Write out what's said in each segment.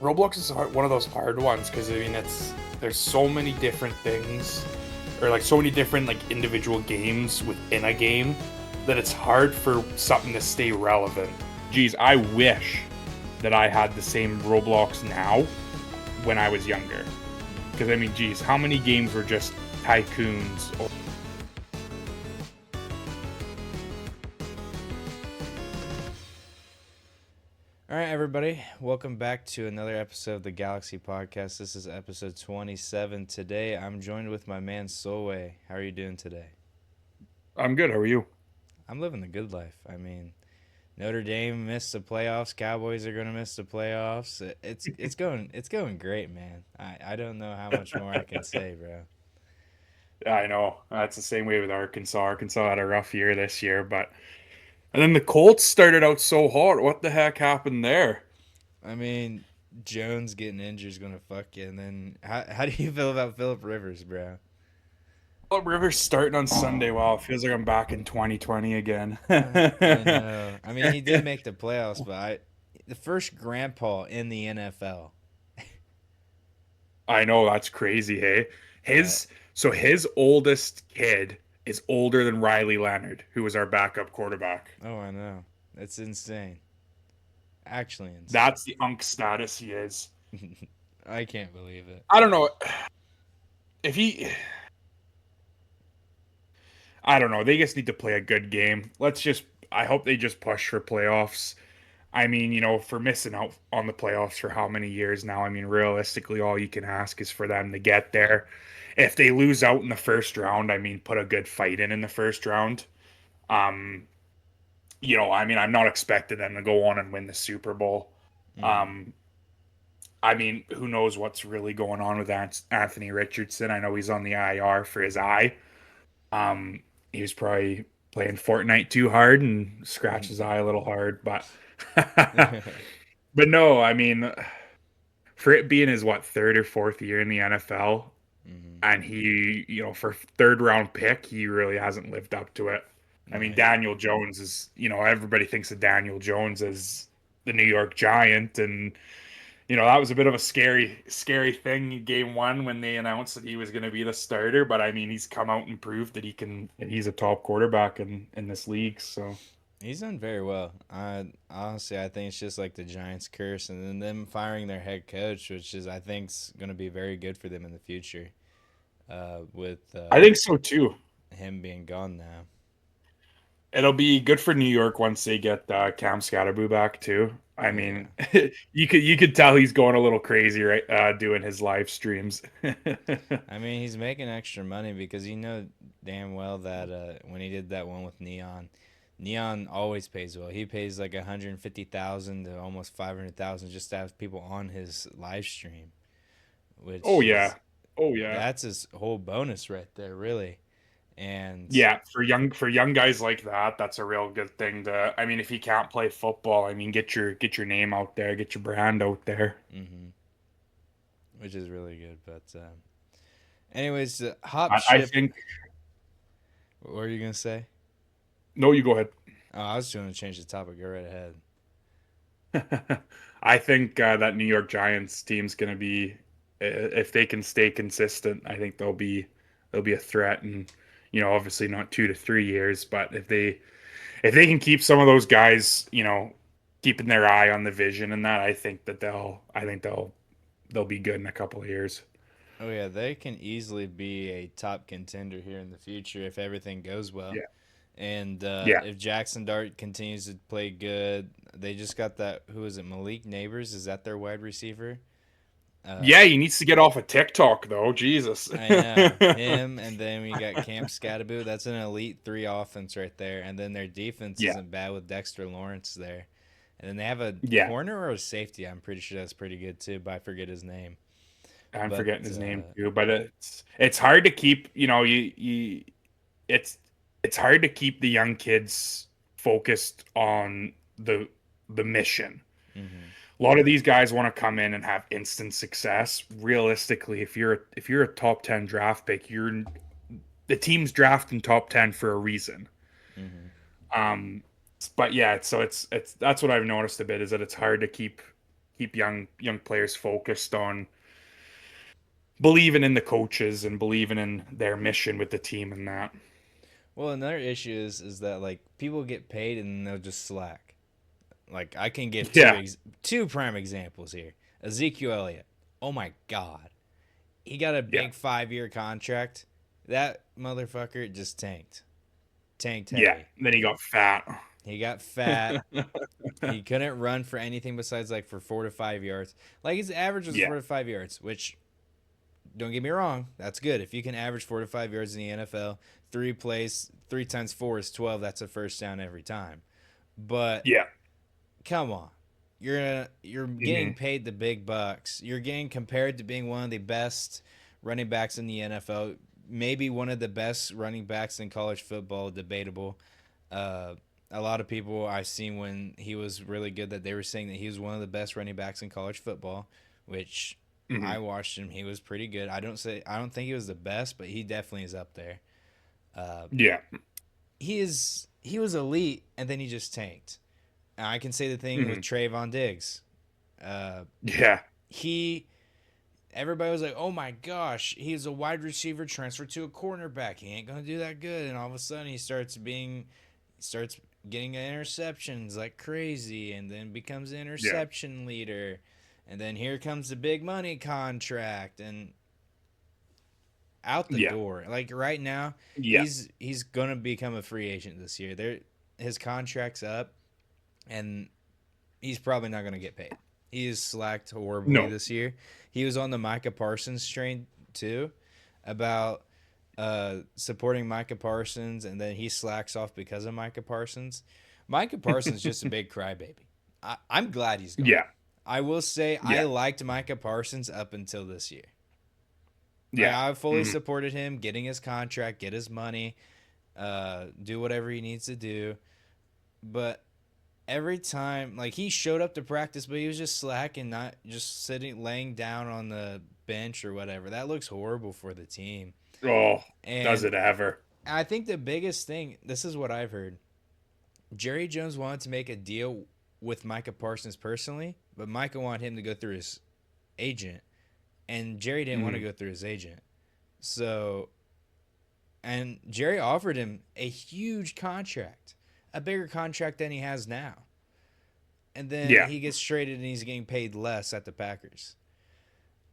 Roblox is one of those hard ones because there's so many different things, or like so many different like individual games within a game that it's hard for something to stay relevant. Geez, I wish that I had the same Roblox now when I was younger. Because I mean, geez, how many games were just tycoons? All right, everybody, welcome back to another episode of the Galaxy Podcast. This is episode 27. Today, I'm joined with my man Solway. How are you doing today? I'm good. How are you? I'm living the good life. I mean, Notre Dame missed the playoffs. Cowboys are going to miss the playoffs. It's going great, man. I don't know how much more I can say, bro. Yeah, I know. That's the same way with Arkansas. Arkansas had a rough year this year, but and then the Colts started out so hot. What the heck happened there? I mean, Jones getting injured is going to fuck you. And then, how do you feel about Phillip Rivers, bro? Philip Rivers starting on Sunday. Wow, it feels like I'm back in 2020 again. I know. I mean, he did make the playoffs, but the first grandpa in the NFL. I know that's crazy, hey. Uh, His oldest kid is older than Riley Leonard, who was our backup quarterback. oh, I know. That's insane. Actually insane. That's the unk status he is. I can't believe it. I don't know if he. I don't know. They just need to play a good game. Let's just. I hope they just push for playoffs. I mean, for missing out on the playoffs for how many years now? I mean, realistically, all you can ask is for them to get there. If they lose out in the first round, I mean, put a good fight in the first round. Um, I mean, I'm not expecting them to go on and win the Super Bowl. Hmm. Um, I mean, who knows what's really going on with Anthony Richardson? I know he's on the IR for his eye. He was probably playing Fortnite too hard and scratched his eye a little hard, but but no, I mean, for it being his third or fourth year in the NFL, Hmm. and he, for third round pick, he really hasn't lived up to it. I No, mean, Daniel Jones is, everybody thinks of Daniel Jones as the New York Giant, and that was a bit of a scary thing in game one when they announced that he was going to be the starter. But I mean, he's come out and proved that he's a top quarterback in this league. So he's done very well. Honestly, I think it's just like the Giants curse, and then them firing their head coach, which is I think's going to be very good for them in the future. With I think so too. him being gone now. It'll be good for New York once they get Cam Scatterboo back too. I Oh yeah. mean, you could tell he's going a little crazy, right? Doing his live streams. I mean, he's making extra money because you know damn well that when he did that one with Neon, Neon always pays well. He pays like 150,000 to almost 500,000 just to have people on his live stream, Oh which yeah, is oh yeah. that's his whole bonus right there, really. And Yeah, for young guys like that, that's a real good thing to. I mean, if you can't play football, I mean, get your name out there, get your brand out there. hmm which is really good. But anyways, hop I ship. think. What were you gonna say? No, you go ahead. Oh, I was going to change the topic. Go right ahead. I think that New York Giants team's going to be, if they can stay consistent, I think they'll be a threat, and obviously not 2 to 3 years, but if they can keep some of those guys, keeping their eye on the vision and that, I think they'll be good in a couple of years. Oh yeah, they can easily be a top contender here in the future if everything goes well. Yeah, And yeah, if Jackson Dart continues to play good, they just got that. Who is it? Malik Neighbors, is that their wide receiver? Uh, yeah. He needs to get off of TikTok though. Jesus. I know him, and then we got Camp Scattaboo. That's an elite three offense right there. And then their defense Yeah, isn't bad with Dexter Lawrence there. And then they have a yeah. corner or a safety. I'm pretty sure that's pretty good too, but I forget his name. I'm But forgetting his name too, but it's hard to keep, it's it's hard to keep the young kids focused on the mission. mhm. A lot of these guys want to come in and have instant success. Realistically, if you're a top 10 draft pick, you're the team's drafting top 10 for a reason. Mhm. Um but yeah, so it's that's what I've noticed a bit is that it's hard to keep keep young players focused on believing in the coaches and believing in their mission with the team and that. Well, another issue is that like people get paid and they'll just slack. Like I can give Yeah, two prime examples here. Ezekiel Elliott. Oh my god. He got a yeah, big 5-year contract. That motherfucker just tanked. Tanked yeah. heavy. Then he got fat. He got fat. He couldn't run for anything besides like for 4 to 5 yards. Like his average was Yeah. 4 to 5 yards, which don't get me wrong, that's good. If you can average 4 to 5 yards in the NFL, three plays, 3 times 4 is 12. That's a first down every time. But Yeah. come on, you're getting Hmm. paid the big bucks. You're getting compared to being one of the best running backs in the NFL, maybe one of the best running backs in college football. Debatable. Uh, a lot of people I've seen when he was really good that they were saying that he was one of the best running backs in college football, which Hmm. I watched him. He was pretty good. I don't think he was the best, but he definitely is up there. Uh, Yeah. he was elite, and then he just tanked. I can say the thing with Hmm. Trayvon Diggs. Uh, Yeah. he everybody was like, "Oh my gosh, he's a wide receiver transferred to a cornerback. He ain't gonna do that good." And all of a sudden, he starts getting interceptions like crazy, and then becomes an Yeah. interception leader. And then here comes the big money contract, and out the Yeah. door. Like right now, Yeah. he's gonna become a free agent this year. His contract's up, and he's probably not gonna get paid. He is slacked horribly No. this year. He was on the Micah Parsons train too, about supporting Micah Parsons, and then he slacks off because of Micah Parsons. Micah Parsons is just a big crybaby. I'm glad he's gone. Yeah. I will say I Yeah. liked Micah Parsons up until this year. Like Yeah. I fully Hmm. supported him getting his contract, get his money, do whatever he needs to do. But every time, like he showed up to practice, but he was just slack and not just sitting, laying down on the bench or whatever. That looks horrible for the team. Oh, does And it ever? I think the biggest thing, this is what I've heard. Jerry Jones wanted to make a deal with Micah Parsons personally, but Micah wanted him to go through his agent, and Jerry didn't want to Hmm. go through his agent. So, and Jerry offered him a huge contract, a bigger contract than he has now. And then Yeah. he gets traded and he's getting paid less at the Packers.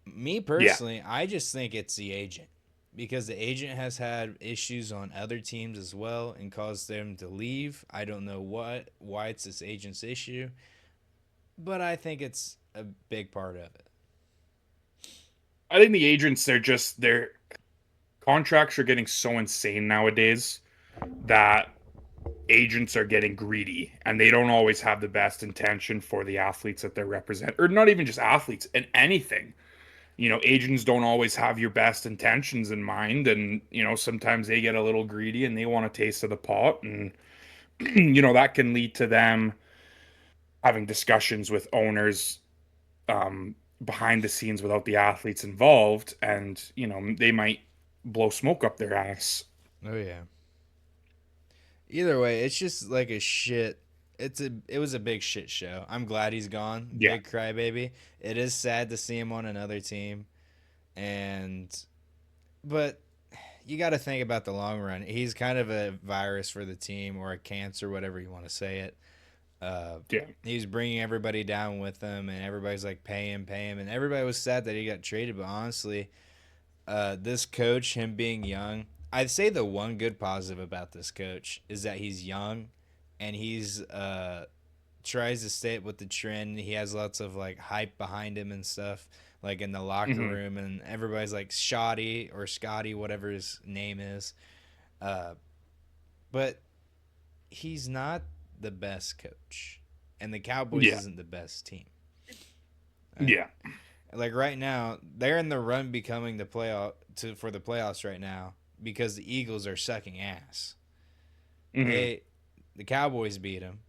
Me Yeah. personally, I just think it's the agent because the agent has had issues on other teams as well and caused them to leave. I don't know why it's this agent's issue, but I think it's a big part of it. I think the agents, their contracts are getting so insane nowadays that agents are getting greedy and they don't always have the best intention for the athletes that they represent, or not even just athletes in anything. Agents don't always have your best intentions in mind, and sometimes they get a little greedy and they want a taste of the pot, and that can lead to them having discussions with owners behind the scenes without the athletes involved, and they might blow smoke up their ass. Oh yeah. Either way, it's just like a shit. It was a big shit show. I'm glad he's gone. Yeah. Big crybaby. It is sad to see him on another team, and but you got to think about the long run. He's kind of a virus for the team or a cancer, whatever you want to say it. Uh, Yeah. he's bringing everybody down with him, and everybody's like, pay him, and everybody was sad that he got traded. But honestly, this coach, him being young, I'd say the one good positive about this coach is that he's young, and he's tries to stay up with the trend. He has lots of like hype behind him and stuff, like in the locker Hmm. room, and everybody's like Shoddy or Scotty, whatever his name is. Uh, but he's not the best coach, and the Cowboys Yeah. isn't the best team. Uh, Yeah. like right now, they're in the run becoming the playoff for the playoffs right now because the Eagles are sucking ass. Hmm. They the Cowboys beat them,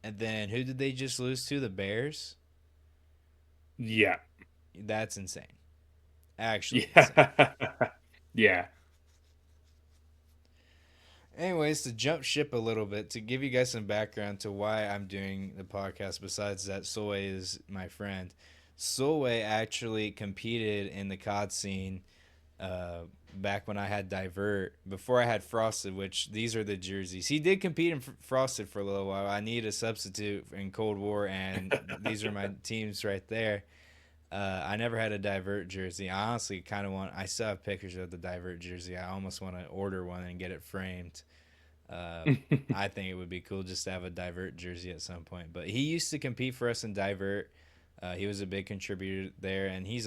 and then who did they just lose to? The Bears. Yeah. That's insane. Actually insane. Yeah. Yeah. Anyways, to jump ship a little bit, to give you guys some background to why I'm doing the podcast, besides that Solway is my friend, Solway actually competed in the COD scene uh, back when I had Divert, before I had Frosted, which these are the jerseys. He did compete in Frosted for a little while. I need a substitute in Cold War, and these are my teams right there. I never had a Divert jersey. I honestly kind of want. I still have pictures of the Divert jersey. I almost want to order one and get it framed. Uh, I think it would be cool just to have a Divert jersey at some point. But he used to compete for us in Divert. He was a big contributor there, and he's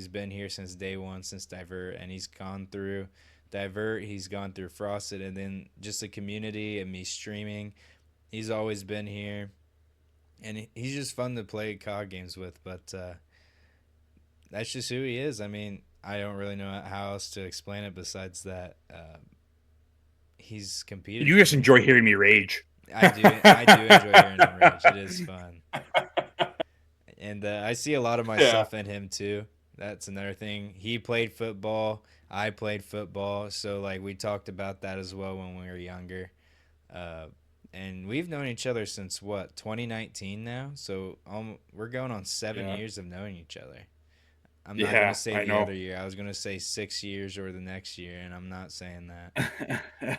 been here since day one, since Divert, and he's gone through Divert. He's gone through Frosted, and then just the community and me streaming. He's always been here, and he's just fun to play COD games with. But that's just who he is. I mean, I don't really know how else to explain it besides that he's competed You for just me. enjoy hearing me rage. I do enjoy hearing him rage. It is fun, and I see a lot of Yeah. myself in him too. That's another thing. He played football. I played football, so like we talked about that as well when we were younger. Uh, and we've known each other since what 2019 now. So we're going on 7 years of knowing each other. I'm not gonna Yeah, say I the know. other year. I was gonna say 6 years or the next year, and I'm not saying that.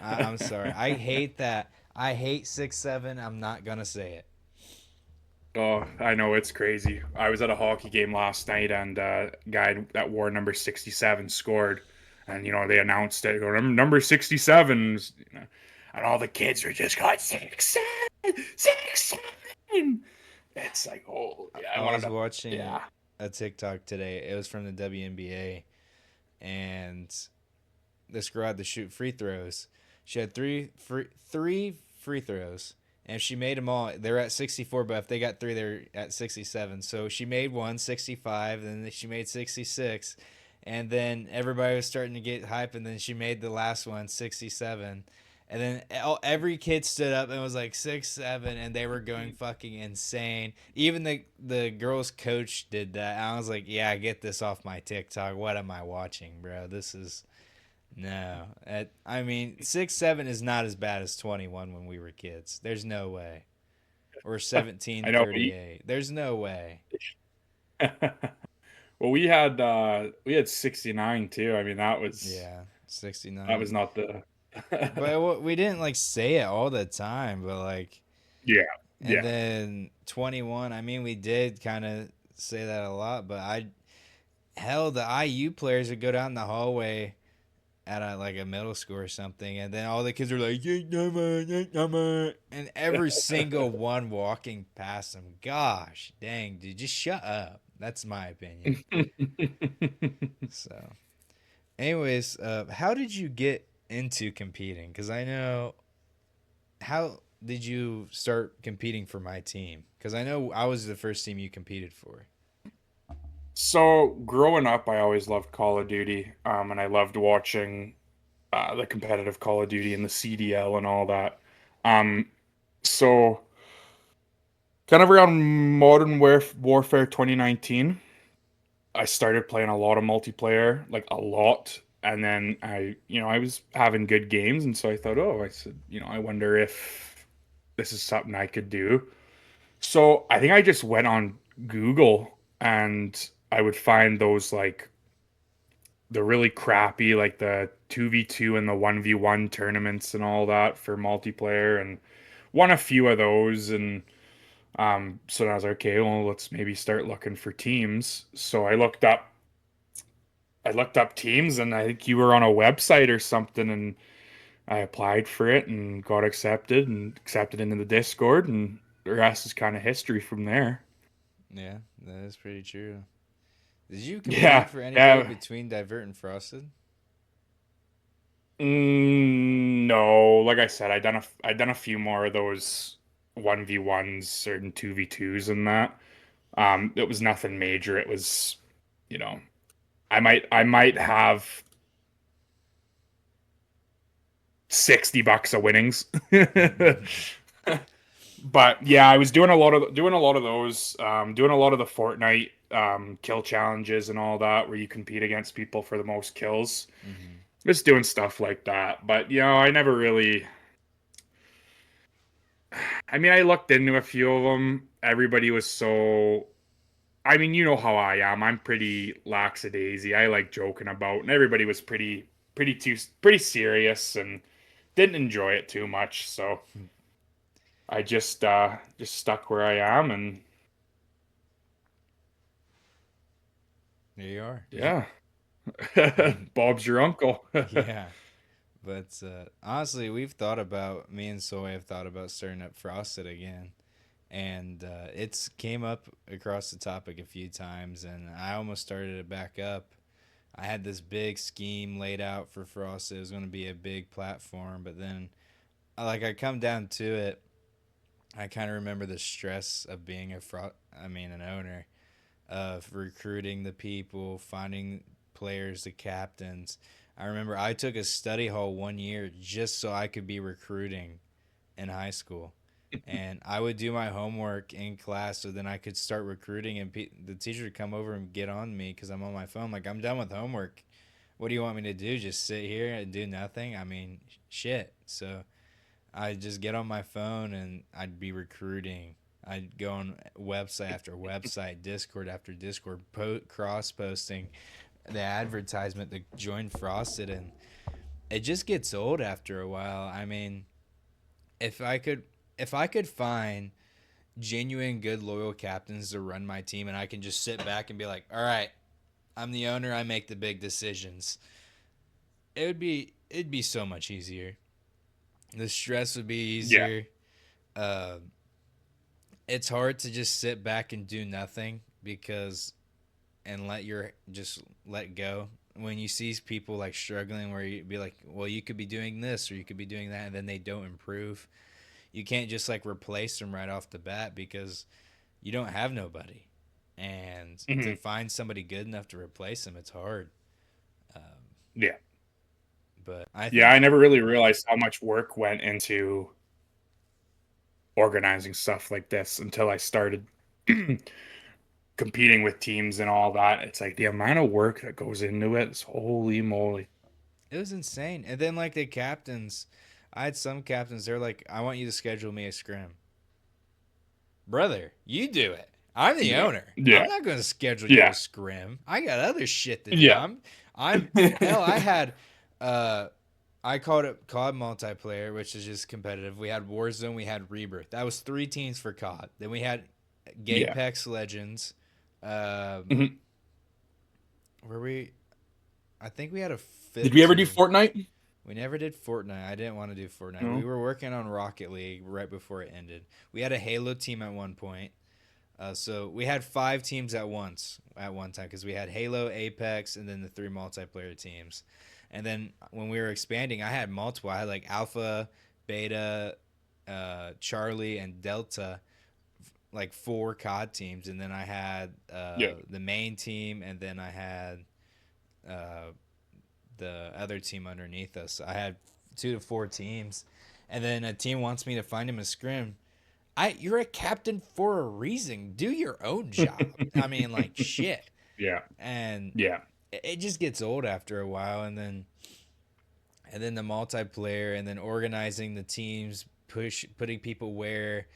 I'm sorry. I hate that. I hate 6-7. I'm not gonna say it. Oh, I know it's crazy. I was at a hockey game last night, and guy that wore number 67 scored, and they announced it. Go number 67, and all the kids were just going 6-7, 6-7. It's like, oh yeah, I I wanted was to, watching yeah, a TikTok today. It was from the WNBA, and this girl had to shoot free throws. She had three free throws, and if she made them all, they're at 64. But if they got three, they're at 67. So she made one 65, then she made 66, and then everybody was starting to get hype, and then she made the last one 67. And then every kid stood up and was like 6-7, and they were going fucking insane. Even the girls' coach did that. And I was like, yeah, get this off my TikTok. What am I watching, bro? This is no. I mean, 6-7 is not as bad as 21 when we were kids. There's no way. Or I know. 17-38. There's no way. Well, we had 69 too. I mean, Yeah, that 69. was not the. But we didn't like say it all the time, but like, Yeah, and yeah. then 21. I mean, we did kind of say that a lot, but hell, the IU players would go down the hallway at like a middle school or something, and then all the kids are like, "Yeah, number, yeah, number," and every single one walking past them. Gosh, dang, dude, just shut up. That's my opinion. So, anyways, how did you get into competing? Because I know how did you start competing for my team? Because I know I was the first team you competed for. So growing up, I always loved Call of Duty, and I loved watching the competitive Call of Duty and the CDL and all that. Um, so kind of around Warfare 2019, I started playing a lot of multiplayer, like a lot. And then I was having good games, and so I thought, oh, I said, I wonder if this is something I could do. So I think I just went on Google and I would find those like the really crappy like the 2v2 and the 1v1 tournaments and all that for multiplayer and won a few of those and so I was like, okay, well let's maybe start looking for teams. So I looked up teams and I think you were on a website or something and I applied for it and got accepted into the Discord and the rest is kind of history from there. Yeah, that is pretty true. Did you compete Yeah, for anybody yeah. between Divert and Frosted? No, like I said, I done a few more of those 1v1s, certain 2v2s and that. It was nothing major. It was, you know, I might have $60 of winnings. But yeah, I was doing a lot of those, doing a lot of the Fortnite kill challenges and all that, where you compete against people for the most kills. Mm-hmm. just doing stuff like that. But I never really. I mean, I looked into a few of them. Everybody was so. I mean, you know how I am. I'm pretty lackadaisy. I like joking about, and everybody was pretty serious and didn't enjoy it too much. So I just stuck where I am, and There you are. yeah, And Bob's your uncle. yeah, but honestly, me and Soy have thought about starting up Frosted again. And it's came up across the topic a few times, and I almost started it back up. I had this big scheme laid out for Frosted. It was going to be a big platform, but then, I come down to it, I kind of remember the stress of being an owner, of recruiting the people, finding players, the captains. I remember I took a study hall 1 year just so I could be recruiting in high school. And I would do my homework in class so then I could start recruiting, and the teacher would come over and get on me because I'm on my phone. Like, I'm done with homework. What do you want me to do? Just sit here and do nothing? I mean, shit. So I'd just get on my phone and I'd be recruiting. I'd go on website after website, Discord after Discord, cross posting the advertisement to join Frosted. And it just gets old after a while. I mean, if I could if I could find genuine good loyal captains to run my team and I can just sit back and be like, "All right, I'm the owner, I make the big decisions." It'd be so much easier. The stress would be Yeah. easier. Uh, it's hard to just sit back and do nothing because and just let go. When you see people like struggling where you be like, "Well, you could be doing this or you could be doing that," and then they don't improve. You can't just like replace them right off the bat because you don't have nobody. And to Mhm. find somebody good enough to replace them, it's hard. Um, Yeah. but I Yeah, think I never really realized how much work went into organizing stuff like this until I started competing with teams and all that. It's like the amount of work that goes into it is holy moly. it was insane. And then like the captains, I had some captains. They're like, "I want you to schedule me a scrim." Brother, you do it. I'm the Yeah. owner. Yeah. I'm not going to schedule you a Yeah. scrim. I got other shit to do. Yeah. I'm hell. I had uh I called it COD multiplayer, which is just competitive. We had Warzone, we had Rebirth. That was three teams for COD. Then we had Yeah. Gapex Legends. Um, Mhm. where we, I think we had a Did fifth we ever do team. Fortnite? We never did Fortnite. I didn't want to do Fortnite. We No. were working on Rocket League right before it ended. We had a Halo team at one point. So we had five teams at once at one time because we had Halo, Apex, and then the three multiplayer teams. And then when we were expanding, I had multiple. I had like Alpha, Beta, Charlie, and Delta, like four COD teams. And then I had Yeah. the main team, and then I had uh, the other team underneath us. I had 2 to 4 teams. And then a team wants me to find him a scrim. You're a captain for a reason. Do your own job. I mean, like shit. Yeah. And Yeah. it just gets old after a while, and then the multiplayer, and then organizing the teams, putting people where,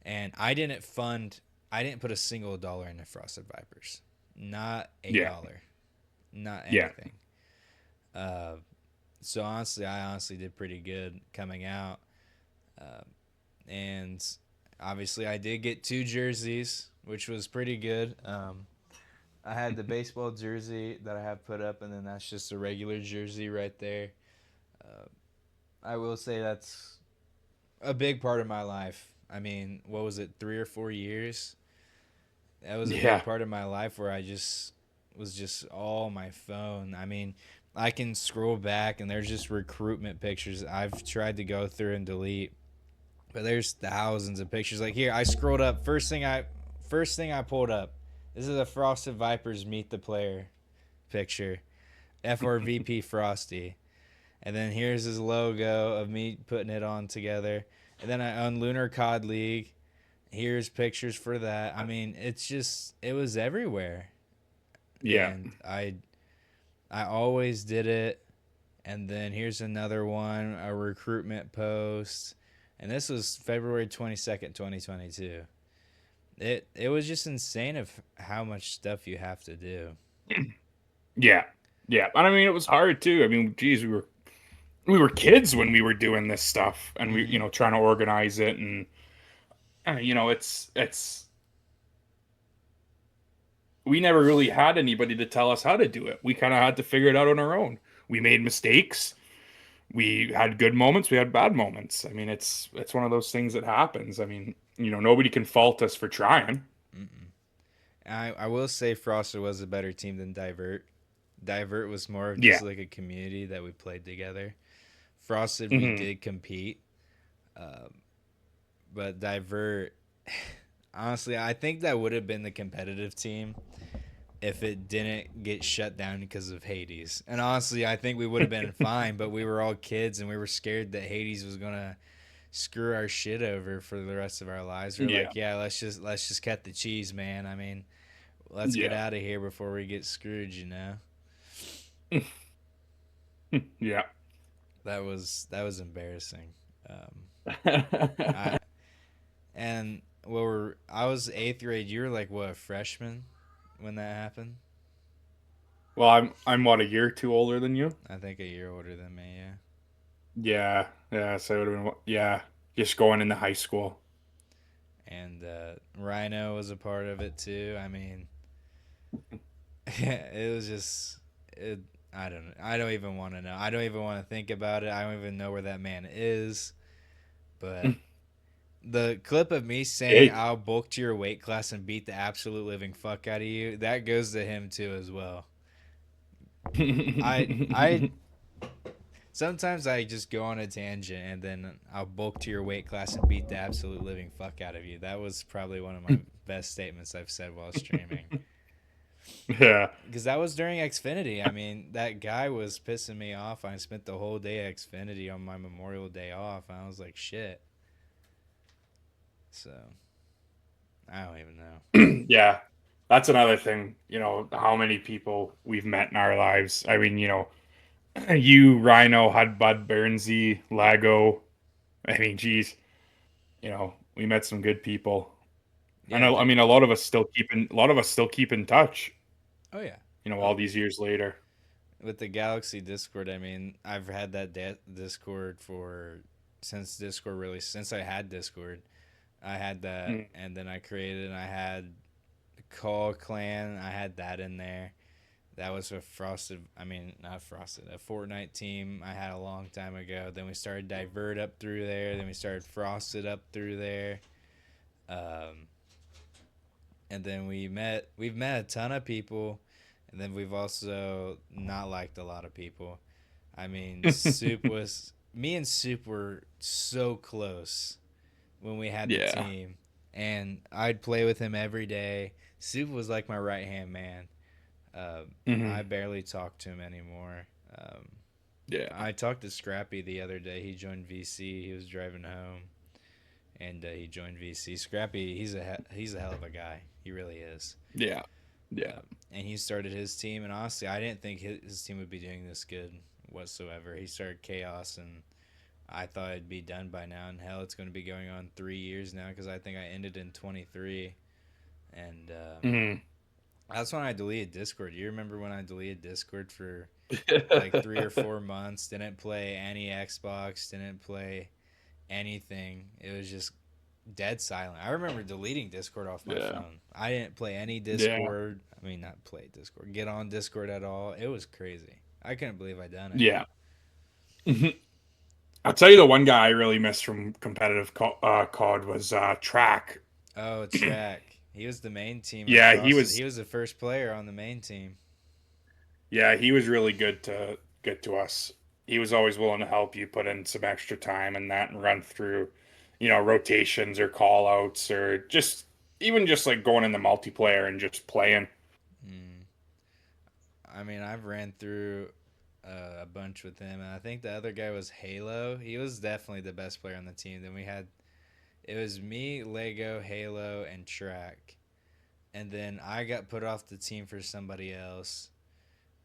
and I didn't put a single dollar into Frosted Vipers, not a Yeah. dollar, not Yeah. anything. Uh, so honestly, I honestly did pretty good coming out, uh, and obviously I did get 2 jerseys, which was pretty good. I had the baseball jersey that I have put up, and then that's just a regular jersey right there. Uh, I will say that's a big part of my life. I mean, what was it, 3 or 4 years? That was a big Yeah. part of my life where I just was just all my phone. I mean, I can scroll back and there's just recruitment pictures I've tried to go through and delete, but there's thousands of pictures. Like here, I scrolled up. First thing I pulled up. This is a Frosted Vipers meet the player picture. FRVP Frosty. And then here's his logo of me putting it on together. And then I on Lunar COD League. Here's pictures for that. I mean, it was everywhere. Yeah. And I always did it, And then here's another one, a recruitment post. And this was February 22nd, 2022. It was just insane of how much stuff you have to do. Yeah. Yeah. And I mean, it was hard too. I mean, geez, we were kids when we were doing this stuff and we, Mhm. trying to organize it and it's we never really had anybody to tell us how to do it. We kind of had to figure it out on our own. We made mistakes. We had good moments, we had bad moments. I mean, it's one of those things that happens. I mean, nobody can fault us for trying. Mm-mm. I will say Frosted was a better team than Divert. Divert was more of just Yeah. like a community that we played together. Frosted, we Hmm. did compete, um, but Divert, honestly, I think that would have been the competitive team if it didn't get shut down because of Hades. And honestly, I think we would have been fine, but we were all kids and we were scared that Hades was gonna screw our shit over for the rest of our lives. We are Yeah. like, yeah, let's just cut the cheese, man. I mean, let's get Yeah. out of here before we get screwed, you know. Yeah. That was embarrassing. Um, I and what were I was eighth grade. You were like what, a freshman when that happened? Well, I'm what, a year or two older than you? I think a year older than me, yeah. Yeah. Yeah, so it would have been, yeah, just going into high school. And Rhino was a part of it too. I mean, it was just it. I don't even want to know. I don't even want to think about it. I don't even know where that man is. But the clip of me saying Hey. I'll bulk to your weight class and beat the absolute living fuck out of you, that goes to him too as well. I sometimes I just go on a tangent and then I'll bulk to your weight class and beat the absolute living fuck out of you. That was probably one of my best statements I've said while streaming. Yeah. Because that was during Xfinity. I mean, that guy was pissing me off. I spent the whole day at Xfinity on my Memorial Day off. And I was like, shit. So, I don't even know. Yeah. That's another thing, how many people we've met in our lives. I mean, you, Rhino, Hud, Bud, Bernsey, Lago. I mean, geez, we met some good people. Yeah. I mean, a lot of us still keep in touch, Oh, yeah. all Oh, these years later. with the Galaxy Discord, I mean, I've had that Discord for since Discord really since I had Discord. I had that, Mm. and then I created, and I had Call Clan. I had that in there. That was a Frosted. I mean, not Frosted. A Fortnite team I had a long time ago. Then we started Divert up through there. Then we started Frosted up through there. Um, and then we've met a ton of people, and then we've also not liked a lot of people. I mean, Soup was me and Soup were so close when we had the Yeah. team, and I'd play with him every day. Soup was like my right hand man. I Hmm. barely talk to him anymore. Um, Yeah. I talked to Scrappy the other day. He joined VC. He was driving home, and he joined VC. Scrappy, he's a hell of a guy. He really is. Yeah. Yeah. And he started his team. And honestly, I didn't think his team would be doing this good whatsoever. He started Chaos, and I thought it'd be done by now. And hell, it's going to be going on 3 years now because I think I ended in 23. And Hmm. that's when I deleted Discord. You remember when I deleted Discord for like 3 or 4 months? Didn't play any Xbox. Didn't play anything. It was just dead silent. I remember deleting Discord off my Yeah. phone. I didn't play any Yeah. Discord. I mean, not play Discord. Get on Discord at all. It was crazy. I couldn't believe I done it. Yeah. Mhm. I'll tell you the one guy I really missed from competitive COD was Track. Oh, Track. He was the main team of Yeah, Frost. He was the first player on the main team. he was really good to us. He was always willing to help you put in some extra time and that and run through, rotations or call outs or just even just like going in the multiplayer and just playing. Mm. I mean, I've ran through a bunch with him, and I think the other guy was Halo. He was definitely the best player on the team. Then we had it was me, Lego, Halo, and Track. And then I got put off the team for somebody else.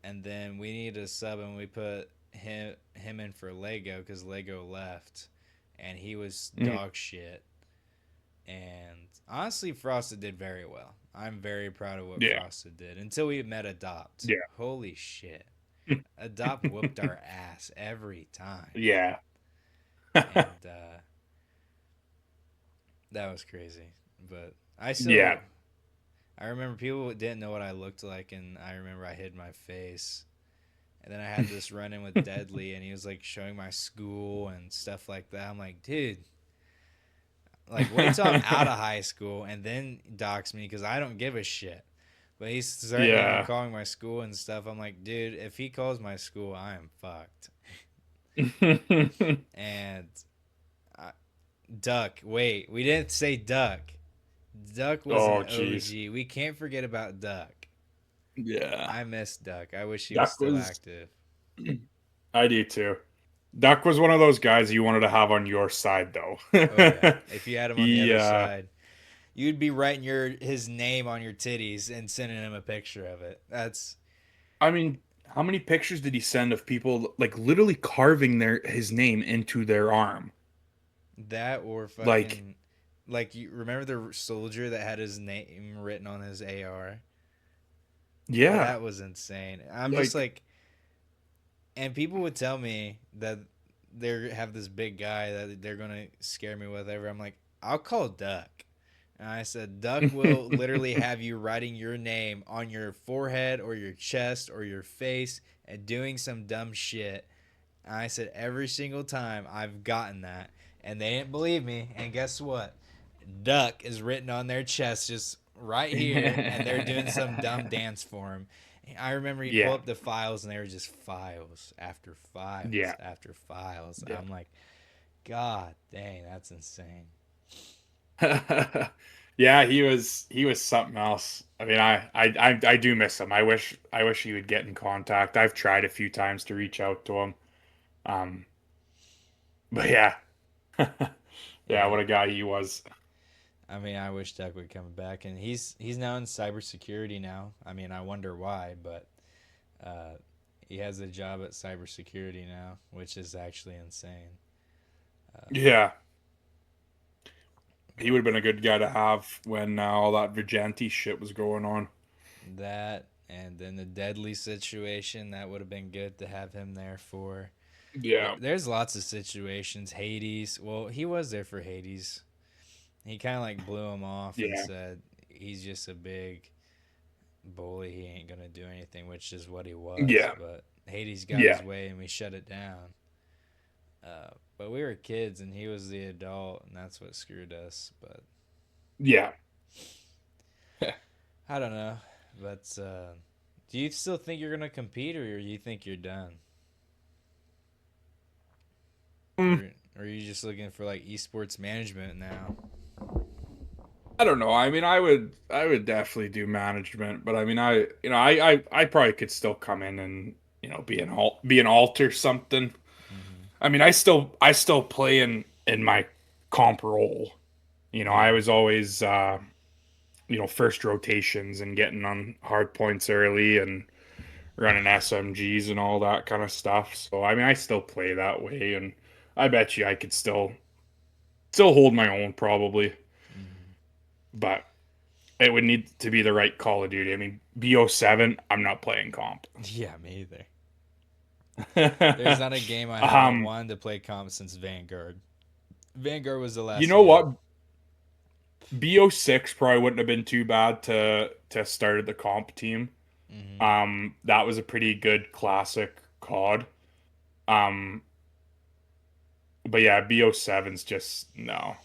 And then we needed a sub, and we put him in for Lego because Lego left, and he was dog shit. And honestly, Frosted did very well. I'm very proud of what Yeah. Frosted did until we met Adopt. Yeah. Holy shit. Adopt whooped our ass every time. Yeah. And that was crazy. But Yeah. I remember people didn't know what I looked like, and I remember I hid my face. And then I had this run in with Deadly, and he was like showing my school and stuff like that. I'm like, dude, like, wait till I'm out of high school and then dox me because I don't give a shit. But he's threatening and Yeah. calling my school and stuff. I'm like, dude, if he calls my school, I am fucked. And I, Duck, wait, we didn't say Duck. Duck was an Oh, jeez. OG. We can't forget about Duck. Yeah. I miss Duck. I wish he was Duck still was. active. I do too. Duck was one of those guys you wanted to have on your side, though. Oh yeah, if you had him on the He, other side, you'd be writing his name on your titties and sending him a picture of it. That's I mean, how many pictures did he send of people like literally carving his name into their arm? that or Like, fucking like you remember the soldier that had his name written on his AR? yeah, That was insane. I'm just like, like, and people would tell me that they have this big guy that they're gonna scare me with. Ever, I'm like, I'll call Duck. And I said, Duck will literally have you writing your name on your forehead or your chest or your face and doing some dumb shit. And I said, every single time I've gotten that. And they didn't believe me. And guess what? Duck is written on their chest just right here. And they're doing some dumb dance for him. And I remember he yeah, pulled up the files and they were just files after files yeah, after files. yeah. I'm like, God dang, that's insane. Yeah, he was something else. I mean, I do miss him. I wish he would get in contact. I've tried a few times to reach out to him. Um, but yeah, yeah, Yeah. what a guy he was. I mean, I wish Duck would come back, and he's now in cybersecurity now. I mean, I wonder why, but uh, he has a job at cybersecurity now, which is actually insane. Uh, Yeah, he would but have been a good guy to have when all that Vigilante shit was going on. that, and then the Deadly situation, that would have been good to have him there for. Yeah, There's lots of situations. Hades, well, he was there for Hades. He kind of like blew him off and yeah, said he's just a big bully. He ain't gonna do anything, which is what he was. yeah, But Hades got his yeah, way, and we shut it down. But we were kids, and he was the adult, and that's what screwed us. But yeah. I don't know. But do you still think you're gonna compete, or do you think you're done, Mm, or are you just looking for like esports management now? I don't know. I mean, I would definitely do management, but I mean, I probably could still come in and be an alt or something. Hmm. I mean, I still play in my comp role. I Yeah. was always first rotations and getting on hard points early and running SMGs and all that kind of stuff. So I mean, I still play that way, and I bet you I could still hold my own probably, Hmm. but it would need to be the right Call of Duty. I mean, BO7, I'm not playing comp. Yeah, me either. There's not a game I haven't um, wanted to play comp since Vanguard. Vanguard was the you last know game. what? BO6 probably wouldn't have been too bad to start at the comp team. Hmm. That was a pretty good classic COD. Um, but yeah, BO7's just no.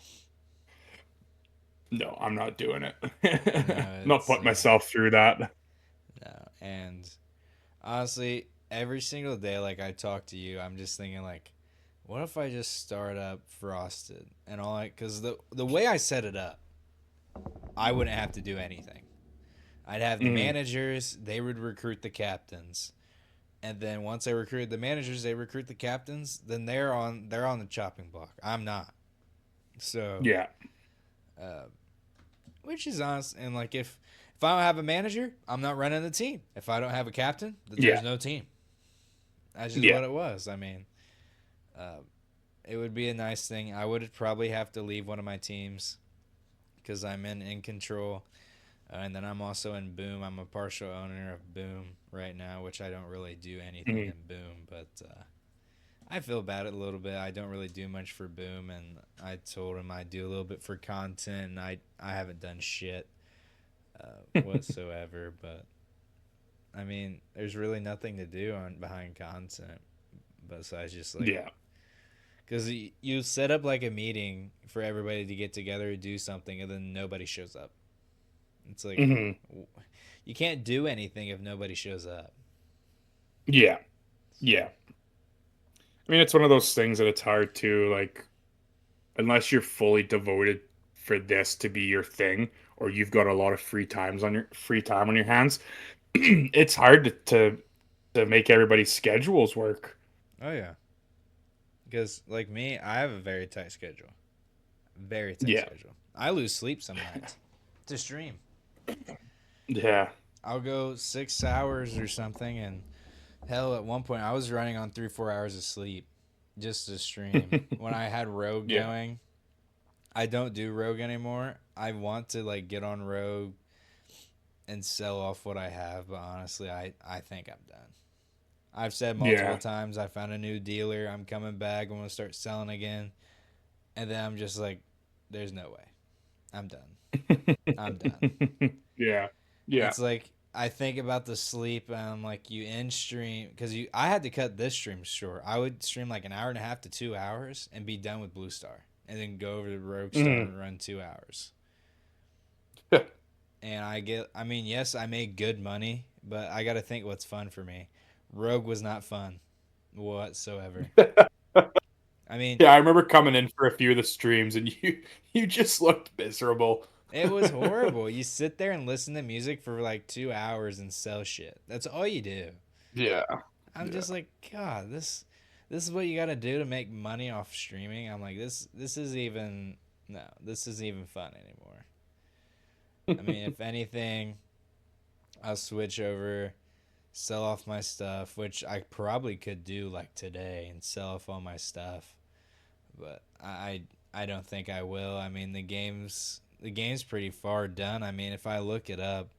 No, I'm not doing it. No, I'm not it's putting myself through that. no. And honestly, every single day, like I talk to you, I'm just thinking like, what if I just start up Frosted and all that? Because the way I set it up, I wouldn't have to do anything. I'd have the Mm, managers; they would recruit the captains, and then once they recruited the managers, they recruit the captains. Then they're on the chopping block. I'm not. So, yeah, uh, which is honest. And like if I don't have a manager, I'm not running the team. If I don't have a captain, yeah, there's no team. That's just Yeah. what it was. I mean, uh, it would be a nice thing. I would probably have to leave one of my teams because I'm in control. And then I'm also in Boom. I'm a partial owner of Boom right now, which I don't really do anything Mhm. in Boom, but I feel bad a little bit. I don't really do much for Boom, and I told him I do a little bit for content, and I haven't done shit whatsoever. But I mean, there's really nothing to do on behind content besides just like Yeah. because you set up like a meeting for everybody to get together to do something, and then nobody shows up. It's like Hmm. you can't do anything if nobody shows up. Yeah. Yeah. I mean, it's one of those things that it's hard to like, unless you're fully devoted for this to be your thing, or you've got a lot of free time on your hands. It's hard to make everybody's schedules work. Oh yeah, because like me, I have a very tight schedule. Very tight Yeah. schedule. I lose sleep some nights to stream. Yeah. I'll go 6 hours or something, and hell, at one point I was running on 3 4 hours of sleep just to stream. When I had Rogue Yeah. going, I don't do Rogue anymore. I want to like get on Rogue and sell off what I have, but honestly, I think I'm done. I've said multiple Yeah. times I found a new dealer. I'm coming back. I'm gonna start selling again, and then I'm just like, there's no way. I'm done. I'm done. Yeah. Yeah. It's like I think about the sleep and I'm like you in stream because you I had to cut this stream short. I would stream like an hour and a half to 2 hours and be done with BlueStar and then go over to Rogue Star Mhm. and run 2 hours. And I mean, yes, I made good money, but I got to think what's fun for me. Rogue was not fun whatsoever. I mean, Yeah, I remember coming in for a few of the streams and you just looked miserable. it was horrible. You sit there and listen to music for like 2 hours and sell shit. That's all you do. Yeah. I'm Yeah. just like, God, this is what you got to do to make money off streaming. I'm like, this is even no, this isn't even fun anymore. I mean, if anything, I'll switch over, sell off my stuff, which I probably could do like today and sell off all my stuff, but I don't think I will. I mean, the game's pretty far done. I mean, if I look it up,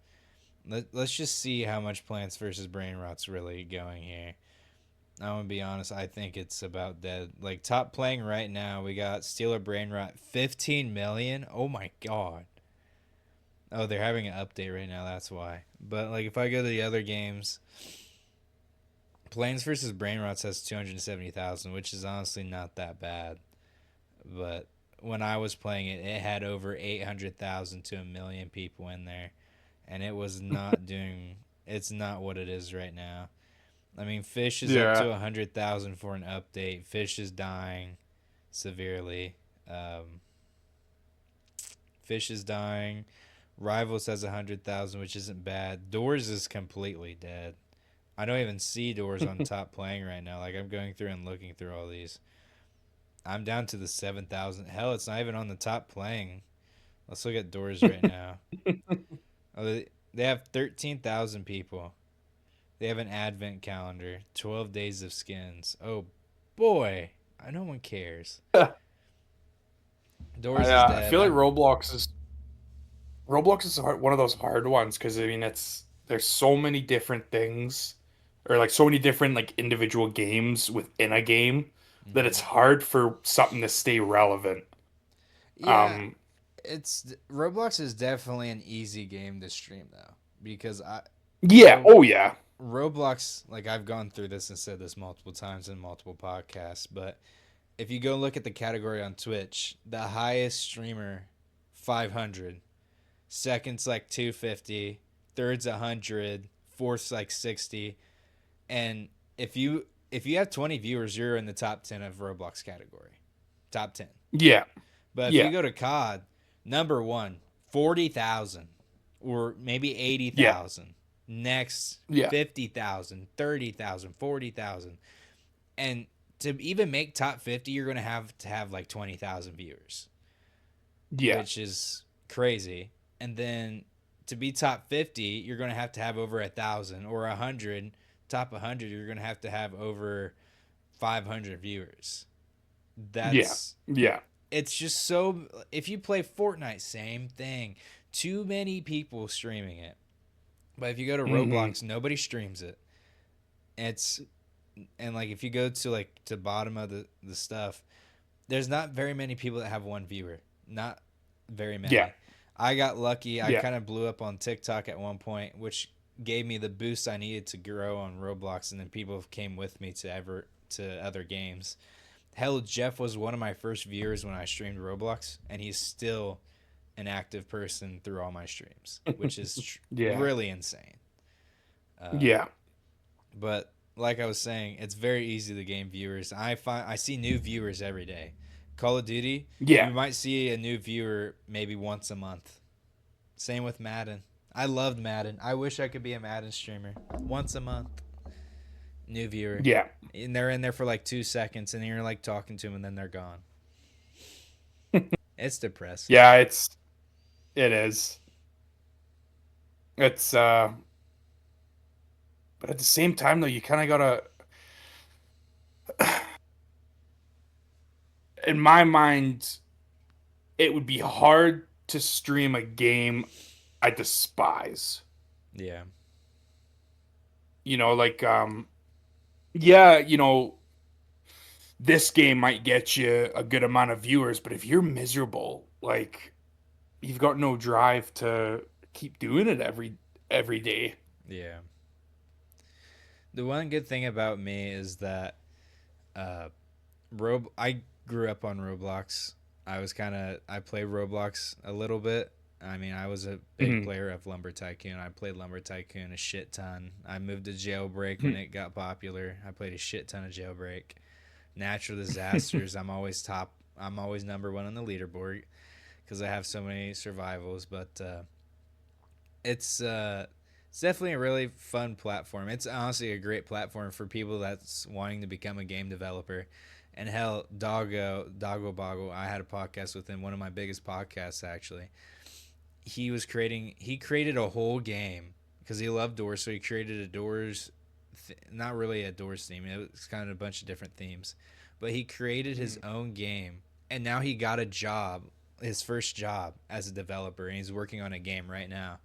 let's just see how much Plants vs. Brain Rot's really going here. I'm gonna be honest. I think it's about dead. Like top playing right now, we got Steeler Brain Rot, 15 million. Oh my god. Oh, they're having an update right now. That's why. But like, if I go to the other games, Planes versus Brain Rots has 270,000, which is honestly not that bad. But when I was playing it, it had over 800,000 to a million people in there, and it was not doing. It's not what it is right now. I mean, Fish is up to Yeah. 100,000 for an update. Fish is dying severely. Um, Fish is dying. Rivals has 100,000, which isn't bad. Doors is completely dead. I don't even see Doors on top playing right now. Like I'm going through and looking through all these. I'm down to the 7,000. Hell, it's not even on the top playing. Let's look at Doors right now. Oh, they have 13,000 people. They have an advent calendar, 12 days of skins. Oh boy, no one cares. Doors is I dead. feel like Roblox is one of those hard ones because I mean there's so many different things or like so many different like individual games within a game that it's Mhm. hard for something to stay relevant. Yeah, Um it's Roblox is definitely an easy game to stream though because yeah, Ro, oh yeah. Roblox, like I've gone through this and said this multiple times in multiple podcasts, but if you go look at the category on Twitch, the highest streamer 500, second's like 250, third's 100, fourth's like 60, and if you have 20 viewers, you're in the top 10 of Roblox category. Top 10. Yeah. But if you Yeah. go to COD, number 1, 40,000 or maybe Yeah. 80,000. Next, Yeah. 50,000, 30,000, 40,000. And to even make top 50, you're going to have like 20,000 viewers, Yeah. which is crazy. And then to be top 50, you're going to have over 1,000 or 100 top 100, you're gonna have to have over 500 viewers. Yeah. That's Yeah. it's just so. If you play Fortnite, same thing. Too many people streaming it. But if you go to Hmm. Roblox, nobody streams it. It's and like if you go to like to bottom of the stuff, there's not very many people that have one viewer. Not very Yeah. many. I got lucky. I Yeah. kind of blew up on TikTok at one point, which gave me the boost I needed to grow on Roblox, and then people came with me to other games. Hell, Jeff was one of my first viewers when I streamed Roblox, and he's still an active person through all my streams, which is Yeah. really insane. Uh, Yeah. but like I was saying, it's very easy to gain viewers. I see new viewers every day. Call of Duty, Yeah. you might see a new viewer maybe once a month. Same with Madden. I loved Madden. I wish I could be a Madden streamer. Once a month, new viewer. Yeah. And they're in there for like 2 seconds, and you're like talking to them, and then they're gone. It's depressing. Yeah, it is. It's but at the same time though, you kind of gotta, in my mind, it would be hard to stream a game I despise. Yeah. Like yeah, this game might get you a good amount of viewers, but if you're miserable, like you've got no drive to keep doing it every day. Yeah. The one good thing about me is that uh I grew up on Roblox. I played Roblox a little bit. I mean, I was a big Mhm. player of Lumber Tycoon. I played Lumber Tycoon a shit ton. I moved to Jailbreak when it got popular. I played a shit ton of Jailbreak. Natural disasters. I'm always number one on the leaderboard because I have so many survivals. But it's uh, it's definitely a really fun platform. It's honestly a great platform for people that's wanting to become a game developer. And hell, Doggo Boggle, I had a podcast with him, one of my biggest podcasts actually. He created a whole game because he loved doors, so he created a doors, not really a doors theme. It was kind of a bunch of different themes, but he created his own game, and now he got a job, his first job as a developer, and he's working on a game right now.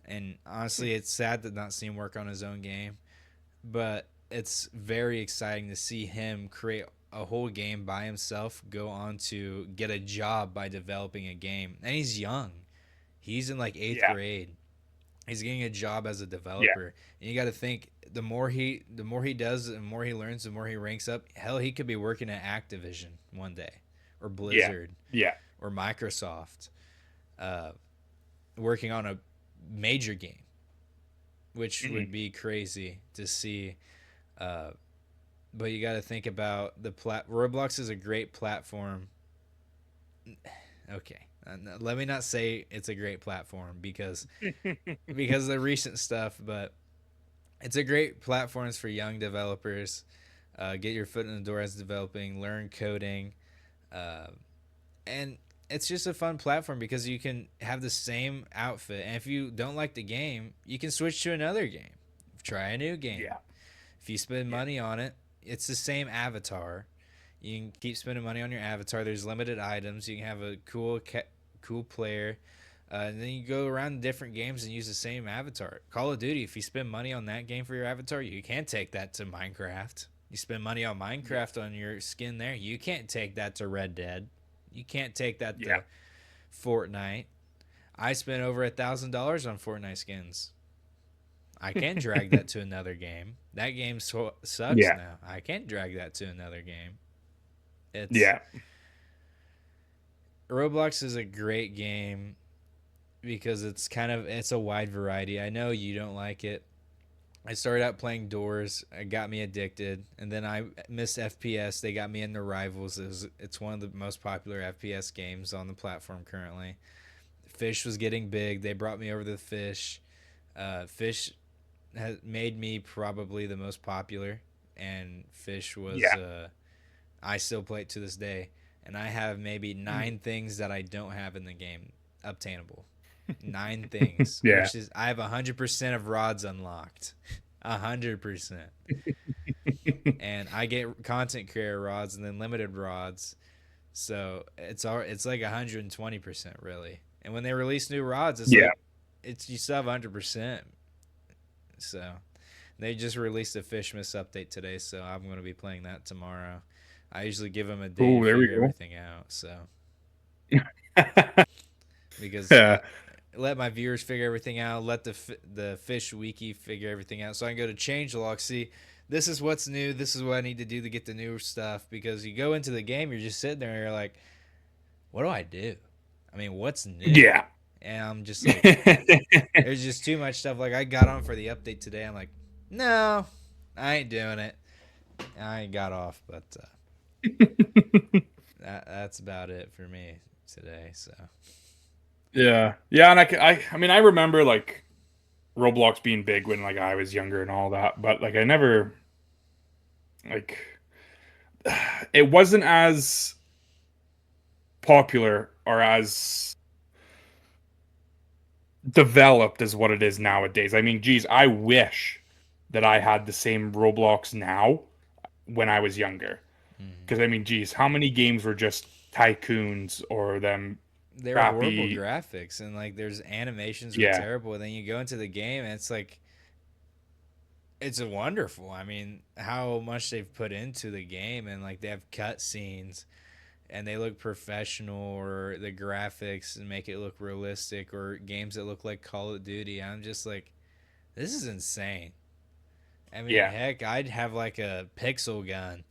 And honestly, it's sad to not see him work on his own game, but it's very exciting to see him create a whole game by himself, go on to get a job by developing a game. And he's young. He's in like eighth Yeah. grade. He's getting a job as a Yeah. developer. And you got to think the more he does, the more he learns, the more he ranks up. Hell, he could be working at Activision one day, or Yeah. Blizzard, Yeah. or Microsoft, uh, working on a major game, which Mhm. would be crazy to see. Uh, but you got to think about Roblox is a great platform. Okay, let me not say it's a great platform because of the recent stuff, but it's a great platform for young developers. Get your foot in the door as developing, learn coding, uh, and it's just a fun platform because you can have the same outfit, and if you don't like the game, you can switch to another game, try a new game. Yeah. If you spend Yeah. money on it, it's the same avatar. You can keep spending money on your avatar. There's limited items. You can have a cool player, and then you go around different games and use the same avatar. Call of Duty. If you spend money on that game for your avatar, you can't take that to Minecraft. You spend money on Yeah. Minecraft on your skin there, you can't take that to Red Dead. You can't take that Yeah. to Fortnite. I spent over $1,000 on Fortnite skins. I can't drag that to another game. That game sucks Yeah. now. I can't drag that to another game. It's Yeah. Roblox is a great game because it's a wide variety. I know you don't like it. I started out playing Doors. It got me addicted, and then I missed FPS. They got me into Rivals. It's one of the most popular FPS games on the platform currently. Fish was getting big. They brought me over to the Fish. Fish has made me probably the most popular, and Fish was. Yeah. I still play it to this day, and I have maybe 9 things that I don't have in the game obtainable. 9 things, Yeah. which is I have 100% of rods unlocked. 100%. And I get content creator rods and then limited rods, so it's like 120% really. And when they release new rods, it's Yeah. like it's you still have 100%. So they just released a Fishmas update today, so I'm going to be playing that tomorrow. I usually give them a day to Oh, there we figure go. everything out, so because Yeah. let my viewers figure everything out, let the fish wiki figure everything out, so I can go to changelog, see this is what's new, this is what I need to do to get the new stuff. Because you go into the game, you're just sitting there, and you're like, what do I do? I mean, what's new? Yeah. And I'm just like, there's just too much stuff. Like I got on for the update today. I'm like, no, I ain't doing it. I ain't got off, but that's about it for me today. So Yeah. Yeah, and I mean I remember like Roblox being big when like I was younger and all that, but like I never like it wasn't as popular or as developed as what it is nowadays. I mean, geez, I wish that I had the same Roblox now when I was younger. mm. Because I mean, geez, how many games were just tycoons or them They're horrible crappy? graphics, and like there's animations were Yeah, terrible. And then you go into the game, and it's like it's wonderful. I mean, how much they've put into the game, and like they have cut scenes and they look professional, or the graphics and make it look realistic, or games that look like Call of Duty. I'm just like, this is insane. I mean, yeah, heck, I'd have like a pixel gun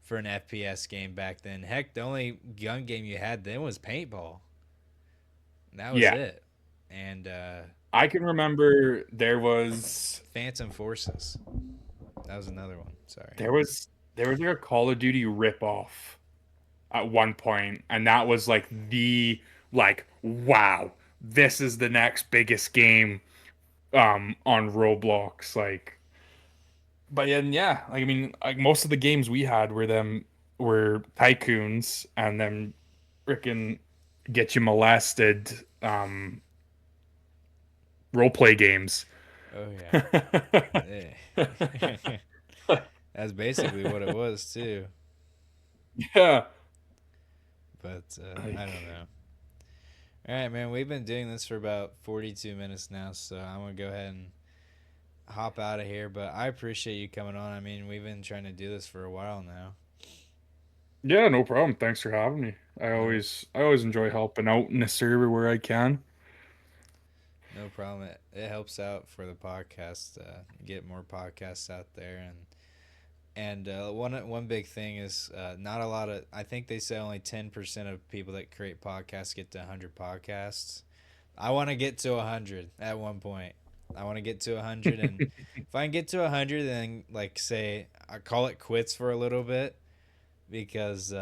for an FPS game back then. Heck, the only gun game you had then was paintball. That was yeah. it. And I can remember Phantom Forces. That was another one. Sorry. there was there was like a Call of Duty ripoff at one point, and that was like the like wow, this is the next biggest game on Roblox. Like, but yeah, like I mean, like most of the games we had were tycoons and then freaking get you molested role play games. Oh yeah. Eh. That's basically what it was too. Yeah. But I Like, don't know. All right, man. We've been doing this for about 42 minutes now, so I'm gonna go ahead and hop out of here. But I appreciate you coming on. I mean, we've been trying to do this for a while now. yeah, no problem. Thanks for having me. No, I always enjoy helping out in the server where I can. no problem. It helps out for the podcast. Get more podcasts out there, and one big thing is not a lot of. I think they say only 10% of people that create podcasts get to 100 podcasts. I want to get to 100 at one point. I want to get to 100, and if I can get to 100, then like say I call it quits for a little bit, because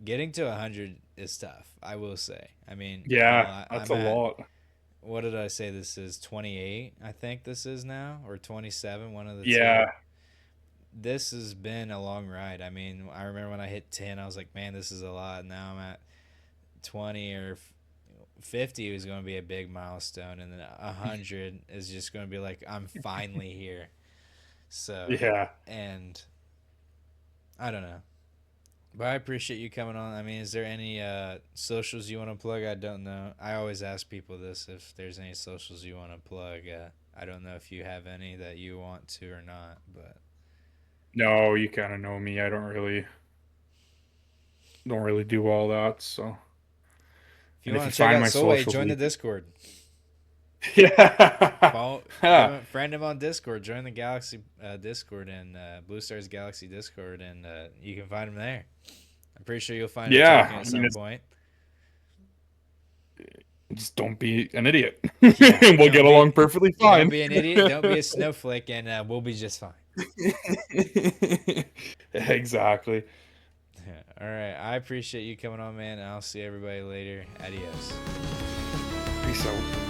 getting to 100 is tough. I will say. I mean, hell, Yeah, that's I'm a at, lot. what did I say? This is 28. I think this is now, or 27. One of the two. Yeah, This has been a long ride. I mean, I remember when I hit 10, I was like, man, this is a lot. Now I'm at 20 or 50 is going to be a big milestone, and then 100 is just going to be like, I'm finally here. So, yeah. and I don't know. But I appreciate you coming on. I mean, is there any socials you want to plug? I don't know. I always ask people this, if there's any socials you want to plug. I don't know if you have any that you want to or not, but No, you kind of know me. I don't really do all that. So, if you and if want you to check find out my Solway, socials, join the we Discord. yeah, Follow, give yeah, him, friend him on Discord. Join the Galaxy Discord, and BlueStar's Galaxy Discord, and you can find him there. I'm pretty sure you'll find him talking yeah. at I mean, some point. just don't be an idiot. Yeah, We'll get along perfectly don't fine. be an idiot. Don't be a snowflake, and we'll be just fine. Exactly. All right, I appreciate you coming on, man. And I'll see everybody later. Adios. Peace out.